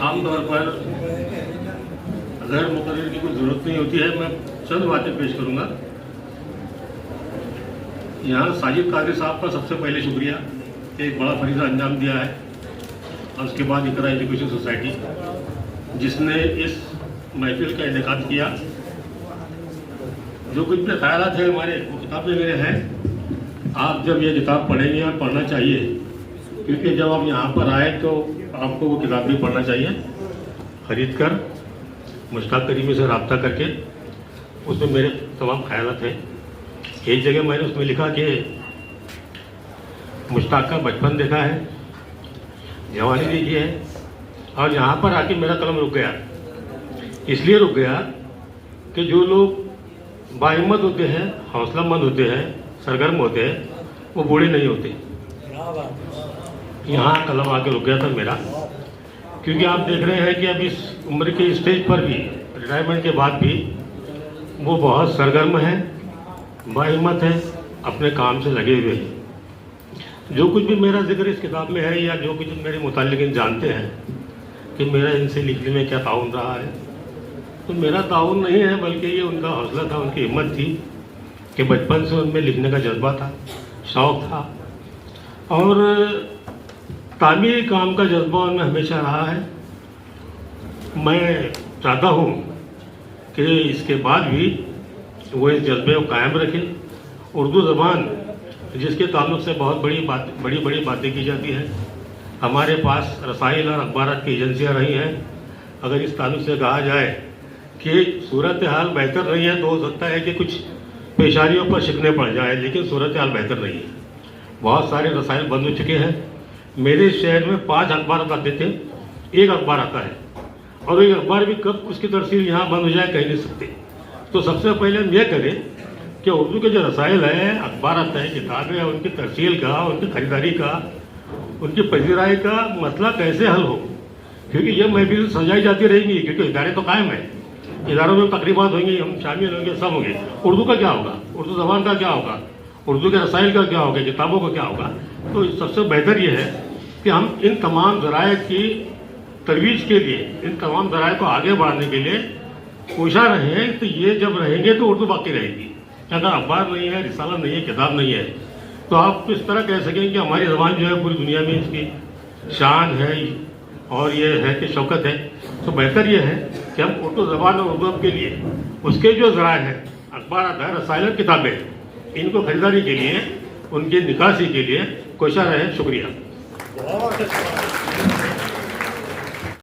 आमतौर पर गैर मुकर्रर की कोई ज़रूरत नहीं होती है। मैं चंद बातें पेश करूंगा। यहाँ साजिद कादरी साहब का सबसे पहले शुक्रिया, एक बड़ा फरीज़ा अंजाम दिया है, और उसके बाद इकरा एजुकेशन सोसाइटी जिसने इस महफिल का इनेकाद किया। जो कुछ भी ख्यालात हैं हमारे, वो किताबें मेरे हैं। आप जब ये किताब पढ़ेंगे और पढ़ना चाहिए, क्योंकि जब आप यहाँ पर आए तो आपको वो किताब भी पढ़ना चाहिए, ख़रीद कर मुश्ताक करीमी से रब्ता करके। उसमें मेरे तमाम ख्यालात हैं। एक जगह मैंने उसमें लिखा कि मुश्ताक का बचपन देखा है, जवानी देखी है, और यहाँ पर आके मेरा कलम रुक गया। इसलिए रुक गया कि जो लोग बाहिम्मत होते हैं, हौसलामंद होते हैं, सरगर्म होते हैं, वो बूढ़े नहीं होते। यहाँ कलम आके रुक गया था मेरा, क्योंकि आप देख रहे हैं कि अब इस उम्र के स्टेज पर भी, रिटायरमेंट के बाद भी, वो बहुत सरगर्म है, बाहिम्मत है, अपने काम से लगे हुए हैं। जो कुछ भी मेरा जिक्र इस किताब में है, या जो कुछ मेरे मुताल्लिक़ीन जानते हैं कि मेरा इनसे लिखने में क्या ताउन रहा है, तो मेरा ताउन नहीं है, बल्कि ये उनका हौसला था, उनकी हिम्मत थी कि बचपन से उनमें लिखने का जज्बा था, शौक़ था, और तामीरी काम का जज्बा उनमें हमेशा रहा है। मैं चाहता हूँ कि इसके बाद भी वो इस जज्बे को कायम रखें। उर्दू ज़बान जिसके ताल्लुक़ से बहुत बड़ी बातें की जाती हैं, हमारे पास रसाइल और अखबारात की एजेंसियाँ रही हैं। अगर इस ताल्लुक़ से कहा जाए कि सूरत हाल बेहतर नहीं है, तो हो सकता है कि कुछ पेशानियों पर शिकने पड़ जाए, लेकिन सूरत हाल बेहतर नहीं है। बहुत सारे रसाइल बंद हो चुके हैं। मेरे शहर में 5 अखबार आते थे, एक अखबार आता है, और एक अखबार भी कब उसकी तरसील यहाँ बंद हो जाए कह नहीं सकते। तो सबसे पहले हम यह करें कि उर्दू के जो रसाइल हैं, अखबार आता है, किताबें हैं, उनकी तरसील का, उनकी खरीदारी का, उनकी पजीराई का मसला कैसे हल हो, क्योंकि ये महफिल सजाई जाती रहेंगी, क्योंकि इदारे तो कायम है, इदारों में तकरीबात होंगी, हम शामिल होंगे, सब होंगे। उर्दू का क्या होगा, उर्दू ज़बान का क्या होगा, उर्दू के रसाइल का क्या होगा, किताबों का क्या होगा। तो सबसे बेहतर ये है कि हम इन तमाम ज़राए की तरवीज के लिए, इन तमाम ज़राए को आगे बढ़ाने के लिए कोशिश रहें। तो ये जब रहेंगे तो उर्दू बाकी रहेगी। अगर अखबार नहीं है, रिसाला नहीं है, किताब नहीं है, तो आप इस तरह कह सकें कि हमारी ज़बान जो है पूरी दुनिया में इसकी शान है और ये है कि शौकत है। तो बेहतर ये है कि हम उर्दू ज़बान और उर्दू के लिए उसके जो ज़राए हैं, अखबार आता है, रसाइल, किताबें, इनको खरीदारी के लिए, उनकी निकासी के लिए कोशिश रहें। शुक्रिया।